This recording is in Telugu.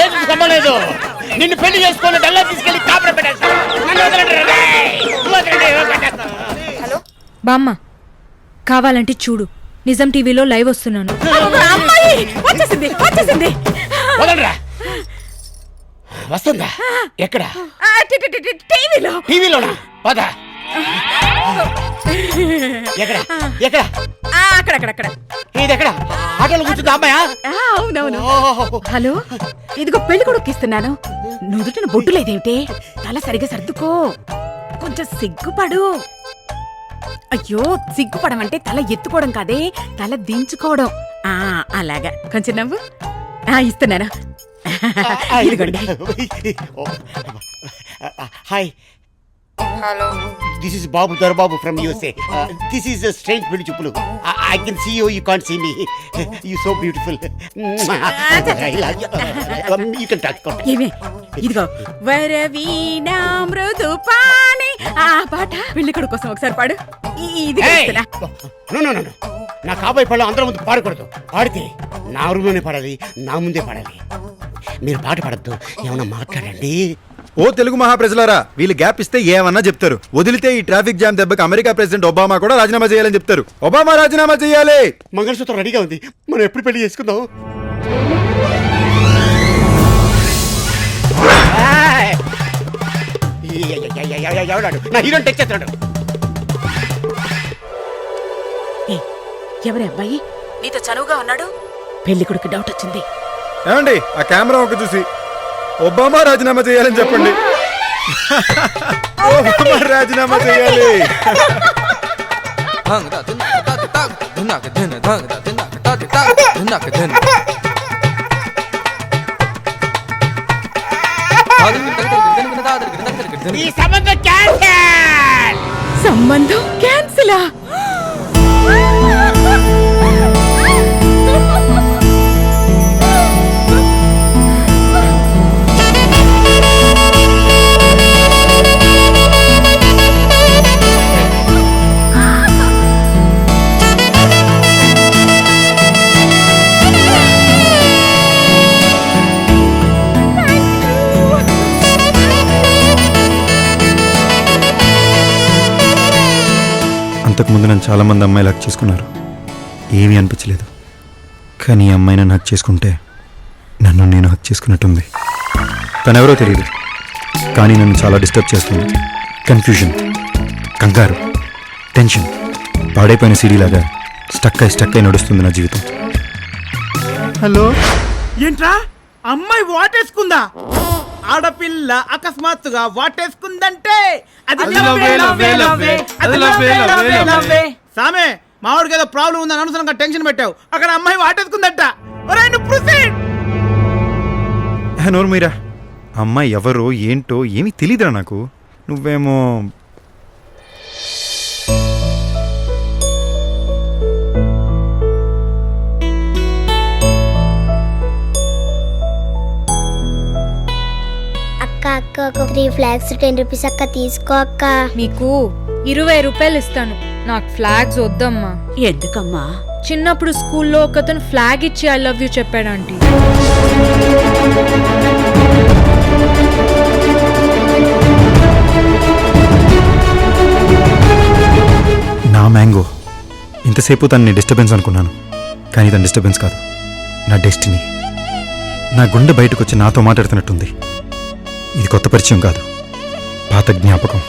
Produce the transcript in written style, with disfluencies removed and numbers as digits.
ఏం సంబంధలేదు. నిన్ను పెళ్లి చేసుకొని డల్లా తీసుకెళ్లి కాపురం పెట్టేస్తాను. హలో బామ్మ, కావాలంటే చూడు, నిజం టీవీలో లైవ్ వస్తున్నాను. వదలరా. వస్తుందా? ఎక్కడ? టీవీలోనా? పద. ఎక్కడ ఎక్కడ? అక్కడక్కడక్కడ. ఇది ఎక్కడ? ఆటోలో కూర్చుందా అమ్మాయా? అవునవును. హలో, ఇదిగో పెళ్లి కొడుకు ఇస్తున్నాను. నుదుటిన బొట్టు లేదేమిటి? తల సరిగా సర్దుకో, కొంచెం సిగ్గుపడు. అయ్యో, సిగ్గుపడమంటే తల ఎత్తుకోవడం కాదే, తల దించుకోవడం. అలాగా, కొంచెం నవ్వు. ఇస్తున్నాను. ఇదిగోండి. Hi. Hello, This is Babu Darbabu from USA. This is a strange పెళ్లి చూపులు. I can see you, you can't see me. You so beautiful. I love you. You can talk. ఏమే, ఇదిగో వరవీణా మృదు పాని ఆ పాట పెళ్లి కొడుకు కోసం ఒకసారి పాడు. ఇది No. నా కాబోయే పళ్ళు అందరి ముందు పాడకూడదు. పాడితే నా రూమ్లోనే పాడాలి, నా ముందే పాడాలి. మీరు పాట పాడద్దు, ఏమన్నా మాట్లాడండి. ఓ తెలుగు మహాప్రజలారా, వీళ్ళు గ్యాప్ ఇస్తే ఏమన్నా చెప్తారు. వదిలితే ఈ ట్రాఫిక్ జామ్ దెబ్బకి అమెరికా ప్రెసిడెంట్ ఒబామా కూడా రాజీనామా చేయాలని చెప్తారు. ఒబామా రాజీనామా చేయాలి. మంగళసూత్రం రెడీగా ఉంది, మనం ఎప్పుడు పెళ్లి చేసుకుందాం? ఎవడాడు? నా హీరోని టెక్ చేస్తున్నాడు. ఎవరే అబ్బాయి? నీతో చనువుగా ఉన్నాడు. పెళ్లి కొడుకు డౌట్ వచ్చింది. ఏమండి, ఆ కెమెరా ఒక చూసి ఒబామా రాజీనామా చేయాలని చెప్పండి. ఒబామా రాజీనామా చేయాలి. ఈ సంబంధం క్యాన్సిల్. సంబంధం క్యాన్సిలా? అంతకుముందు నన్ను చాలామంది అమ్మాయిలు హక్ చేసుకున్నారు, ఏమీ అనిపించలేదు. కానీ ఈ అమ్మాయి నన్ను హక్ చేసుకుంటే నన్ను నేను హక్ చేసుకున్నట్టుంది. తనెవరో తెలియదు, కానీ నన్ను చాలా డిస్టర్బ్ చేస్తుంది. కన్ఫ్యూజన్, కంగారు, టెన్షన్, పాడైపోయిన సీడీలాగా స్టక్ అయి నడుస్తుంది నా జీవితం. హలో, ఏంట్రా అమ్మాయి వాటేసుకుందా? ఆడపిల్ల అకస్మాత్తుగా వాటేసుకుందంటే సామే, మావాడికి ఏదో ప్రాబ్లం ఉందని అనవసరంగా టెన్షన్ పెట్టావు. అక్కడ అమ్మాయి వాటేసుకుందట. నోరు మీరా, అమ్మాయి ఎవరో ఏంటో ఏమీ తెలీదురా నాకు. నువ్వేమో అక్క ఒక 3 ఫ్లాగ్స్ 10 రూపీస్ అక్క, తీసుకో అక్క. మీకు 20 రూపాయలు ఇస్తాను. నాకు ఫ్లాగ్స్ వద్దమ్మా. ఎందుకమ్మా? చిన్నప్పుడు స్కూల్లో ఒకతను ఫ్లాగ్ ఇచ్చి ఐ లవ్ యూ చెప్పాడు ఆంటీ. నా మ్యాంగో. ఇంతసేపు తనని డిస్టర్బెన్స్ అనుకున్నాను, కానీ తన డిస్టర్బెన్స్ కాదు, నా డెస్టినీ. నా గుండె బయటకు వచ్చి నాతో మాట్లాడుతున్నట్టుంది. ఇది కొత్త పరిచయం కాదు, పాత జ్ఞాపకం.